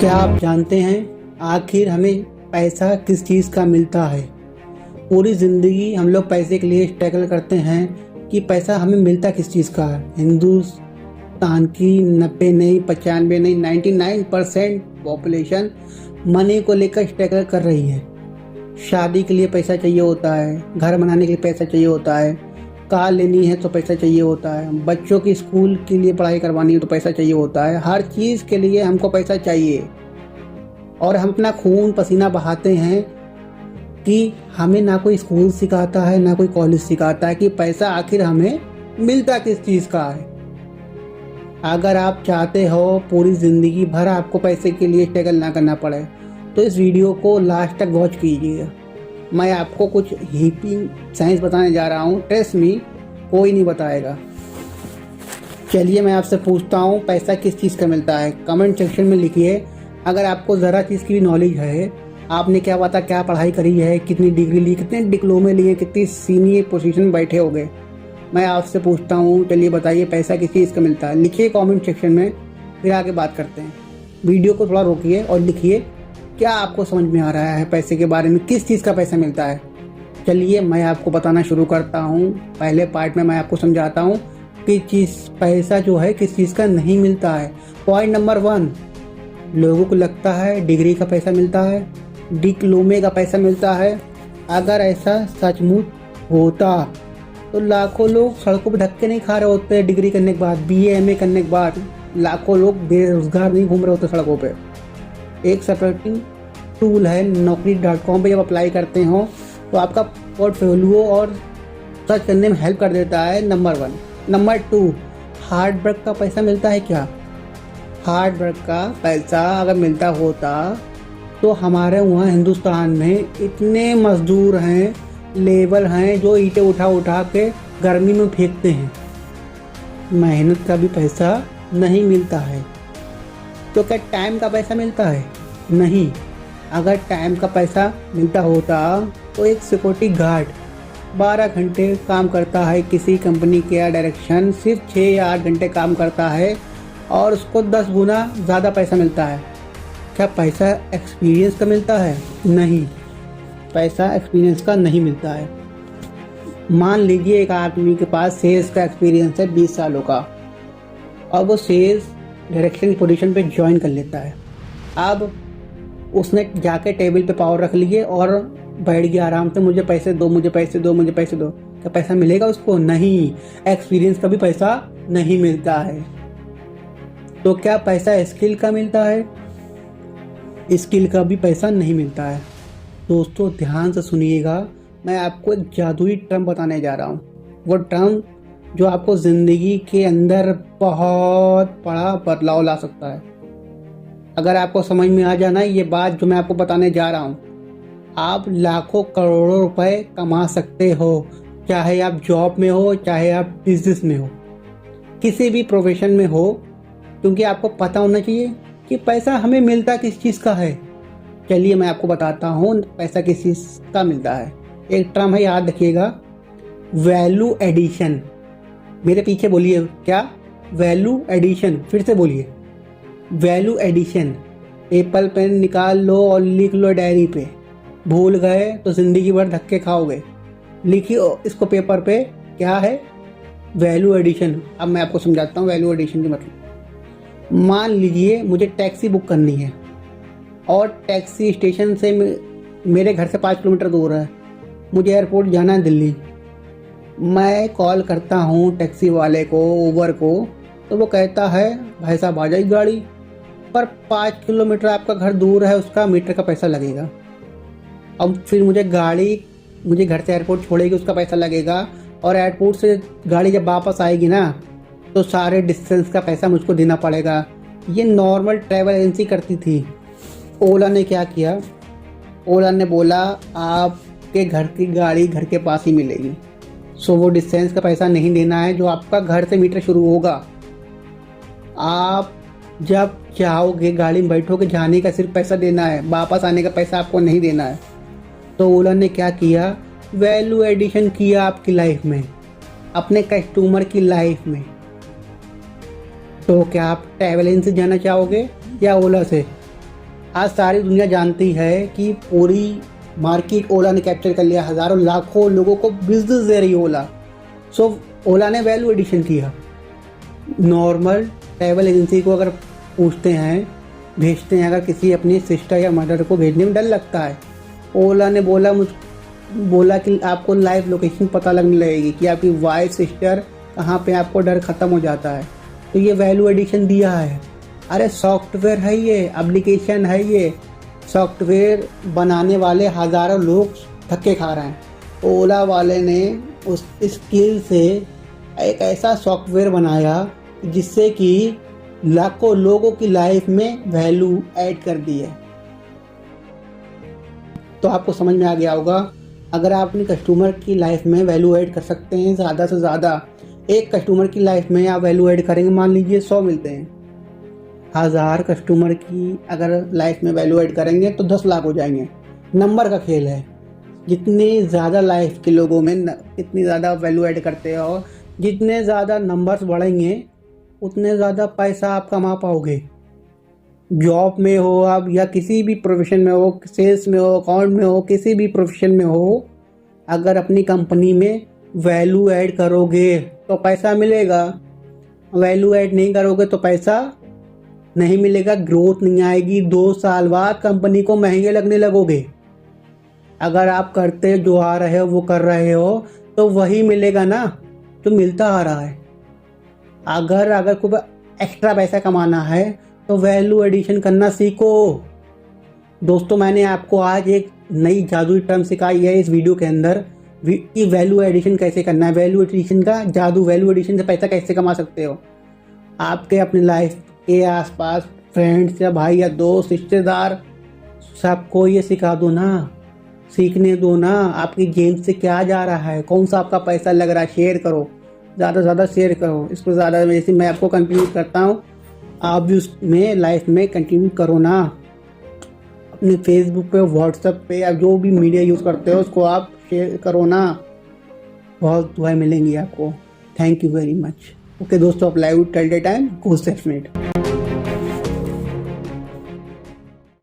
क्या आप जानते हैं आखिर हमें पैसा किस चीज़ का मिलता है? पूरी ज़िंदगी हम लोग पैसे के लिए स्ट्रगल करते हैं कि पैसा हमें मिलता किस चीज़ का है। हिंदुस्तान की 90 नहीं 95 नहीं 99% पॉपुलेशन मनी को लेकर स्ट्रगल कर रही है। शादी के लिए पैसा चाहिए होता है, घर बनाने के लिए पैसा चाहिए होता है, कार लेनी है तो पैसा चाहिए होता है, बच्चों की स्कूल के लिए पढ़ाई करवानी है तो पैसा चाहिए होता है। हर चीज़ के लिए हमको पैसा चाहिए और हम अपना खून पसीना बहाते हैं कि हमें ना कोई स्कूल सिखाता है ना कोई कॉलेज सिखाता है कि पैसा आखिर हमें मिलता किस चीज़ का है। अगर आप चाहते हो पूरी ज़िंदगी भर आपको पैसे के लिए स्ट्रगल ना करना पड़े तो इस वीडियो को लास्ट तक वॉच कीजिएगा। मैं आपको कुछ हीपिंग साइंस बताने जा रहा हूँ, ट्रस्ट मी, कोई नहीं बताएगा। चलिए मैं आपसे पूछता हूँ पैसा किस चीज़ का मिलता है। कमेंट सेक्शन में लिखिए अगर आपको ज़रा चीज़ की भी नॉलेज है। आपने क्या पता क्या पढ़ाई करी है, कितनी डिग्री ली, कितने डिप्लोमे लिए, कितनी सीनियर पोजीशन में बैठे हो गए। मैं आपसे पूछता हूँ, चलिए बताइए पैसा किस चीज़ का मिलता है। लिखिए कमेंट सेक्शन में, फिर आगे बात करते हैं। वीडियो को थोड़ा रोकिए और लिखिए क्या आपको समझ में आ रहा है पैसे के बारे में, किस चीज़ का पैसा मिलता है। चलिए मैं आपको बताना शुरू करता हूँ। पहले पार्ट में मैं आपको समझाता हूँ कि पैसा जो है किस चीज़ का नहीं मिलता है। पॉइंट नंबर 1, लोगों को लगता है डिग्री का पैसा मिलता है, डिप्लोमे का पैसा मिलता है। अगर ऐसा सचमुच होता तो लाखों लोग सड़कों पर धक्के नहीं खा रहे होते। डिग्री करने के बाद, BA MA करने के बाद लाखों लोग बेरोजगार नहीं घूम रहे होते सड़कों पे। एक सेपरेटिंग टूल है naukri.com पे, जब अप्लाई करते हो तो आपका पोर्टफोलियो और सर्च करने में हेल्प कर देता है। नंबर 1। नंबर 2, हार्ड वर्क का पैसा मिलता है क्या? हार्ड वर्क का पैसा अगर मिलता होता तो हमारे वहाँ हिंदुस्तान में इतने मजदूर हैं, लेबर हैं जो ईंटें उठा उठा के गर्मी में फेंकते हैं। मेहनत का भी पैसा नहीं मिलता है। तो क्या टाइम का पैसा मिलता है? नहीं। अगर टाइम का पैसा मिलता होता तो एक सिक्योरिटी गार्ड 12 घंटे काम करता है किसी कंपनी के डायरेक्शन, सिर्फ 6 या 8 घंटे काम करता है और उसको 10 गुना ज़्यादा पैसा मिलता है। क्या पैसा एक्सपीरियंस का मिलता है? नहीं, पैसा एक्सपीरियंस का नहीं मिलता है। मान लीजिए एक आदमी के पास सेल्स का एक्सपीरियंस है 20 सालों का और वो सेल्स डायरेक्शन की पोजीशन पे ज्वाइन कर लेता है। अब उसने जाके टेबल पे पावर रख लिए और बैठ गया आराम से, मुझे पैसे दो, मुझे पैसे दो, मुझे पैसे दो। क्या पैसा मिलेगा उसको? नहीं। एक्सपीरियंस का भी पैसा नहीं मिलता है। तो क्या पैसा स्किल का मिलता है? स्किल का भी पैसा नहीं मिलता है। दोस्तों ध्यान से सुनिएगा, मैं आपको एक जादुई टर्म बताने जा रहा हूँ। वो टर्म जो आपको ज़िंदगी के अंदर बहुत बड़ा बदलाव ला सकता है। अगर आपको समझ में आ जाना ये बात जो मैं आपको बताने जा रहा हूँ, आप लाखों करोड़ों रुपए कमा सकते हो, चाहे आप जॉब में हो, चाहे आप बिजनेस में हो, किसी भी प्रोफेशन में हो। क्योंकि आपको पता होना चाहिए कि पैसा हमें मिलता किस चीज़ का है। चलिए मैं आपको बताता हूँ पैसा किस चीज़ का मिलता है। एक टर्म है, याद रखिएगा, वैल्यू एडिशन। मेरे पीछे बोलिए, क्या? Value addition. फिर से बोलिए, वैल्यू एडिशन। पेपर पेन निकाल लो और लिख लो डायरी पे। भूल गए तो ज़िंदगी भर धक्के खाओगे। लिखिए इसको पेपर पे, क्या है? Value addition. अब मैं आपको समझाता हूँ वैल्यू एडिशन की मतलब। मान लीजिए मुझे टैक्सी बुक करनी है और टैक्सी स्टेशन से मेरे घर से 5 किलोमीटर दूर है, मुझे एयरपोर्ट जाना है दिल्ली। मैं कॉल करता हूँ टैक्सी वाले को, उबर को, तो वो कहता है भाई साहब आ जाएगी गाड़ी, पर 5 किलोमीटर आपका घर दूर है, उसका मीटर का पैसा लगेगा। अब फिर मुझे घर से एयरपोर्ट छोड़ेगी, उसका पैसा लगेगा, और एयरपोर्ट से गाड़ी जब वापस आएगी ना तो सारे डिस्टेंस का पैसा मुझको देना पड़ेगा। ये नॉर्मल ट्रैवल एजेंसी करती थी। ओला ने क्या किया? ओला ने बोला आपके घर की गाड़ी घर के पास ही मिलेगी, सो वो डिस्टेंस का पैसा नहीं देना है जो आपका घर से मीटर शुरू होगा। आप जब चाहोगे गाड़ी में बैठोगे, जाने का सिर्फ पैसा देना है, वापस आने का पैसा आपको नहीं देना है। तो ओला ने क्या किया? वैल्यू एडिशन किया आपकी लाइफ में, अपने कस्टमर की लाइफ में। तो क्या आप ट्रैवल एजेंसी जाना चाहोगे या ओला से? आज सारी दुनिया जानती है कि पूरी मार्केट ओला ने कैप्चर कर लिया, हज़ारों लाखों लोगों को बिजनेस दे रही है ओला। सो ओला ने वैल्यू एडिशन किया। नॉर्मल ट्रैवल एजेंसी को अगर पूछते हैं, भेजते हैं, अगर किसी अपनी सिस्टर या मदर को भेजने में डर लगता है, ओला ने बोला कि आपको लाइव लोकेशन पता लगने लगेगी कि आपकी वाइफ सिस्टर कहाँ पे, आपको डर ख़त्म हो जाता है। तो ये वैल्यू एडिशन दिया है। अरे सॉफ्टवेयर है, ये एप्लीकेशन है, ये सॉफ्टवेयर बनाने वाले हज़ारों लोग धक्के खा रहे हैं। ओला वाले ने उस स्किल से एक ऐसा सॉफ्टवेयर बनाया जिससे कि लाखों लोगों की लाइफ में वैल्यू ऐड कर दी है। तो आपको समझ में आ गया होगा, अगर आप अपनी कस्टमर की लाइफ में वैल्यू ऐड कर सकते हैं ज़्यादा से ज़्यादा, एक कस्टमर की लाइफ में आप वैल्यू ऐड करेंगे, मान लीजिए 100 मिलते हैं, 1000 कस्टमर की अगर लाइफ में वैल्यू ऐड करेंगे तो 10 लाख हो जाएंगे। नंबर का खेल है, जितनी ज़्यादा लाइफ के लोगों में इतनी ज़्यादा वैल्यू ऐड करते हो, जितने ज़्यादा नंबर्स बढ़ेंगे उतने ज़्यादा पैसा आप कमा पाओगे। जॉब में हो आप या किसी भी प्रोफेशन में हो, सेल्स में हो, अकाउंट में हो, किसी भी प्रोफेशन में हो, अगर अपनी कंपनी में वैल्यू ऐड करोगे तो पैसा मिलेगा। वैल्यू ऐड नहीं करोगे तो पैसा नहीं मिलेगा, ग्रोथ नहीं आएगी। 2 साल बाद कंपनी को महंगे लगने लगोगे। अगर आप करते जो आ रहे हो वो कर रहे हो तो वही मिलेगा ना जो मिलता आ रहा है। अगर कोई एक्स्ट्रा पैसा कमाना है तो वैल्यू एडिशन करना सीखो। दोस्तों, मैंने आपको आज एक नई जादुई टर्म सिखाई है इस वीडियो के अंदर कि वैल्यू एडिशन कैसे करना है। वैल्यू एडिशन का जादू, वैल्यू एडिशन से पैसा कैसे कमा सकते हो। आपके अपनी लाइफ के आसपास फ्रेंड्स या भाई या दोस्त, रिश्तेदार, सबको ये सिखा दो ना, सीखने दो ना। आपकी जेब से क्या जा रहा है, कौन सा आपका पैसा लग रहा है, शेयर करो, ज़्यादा से ज़्यादा शेयर करो। इसको ज़्यादा जैसे मैं आपको कंट्रीब्यूट करता हूँ, आप भी उसमें लाइफ में कंट्रीब्यूट करो ना। अपने फेसबुक पे, व्हाट्सएप पे, आप जो भी मीडिया यूज़ करते हो उसको आप शेयर करो ना। बहुत दुआएं मिलेंगी आपको। Thank you very much. Okay दोस्तों, आप live till the time, go safe met.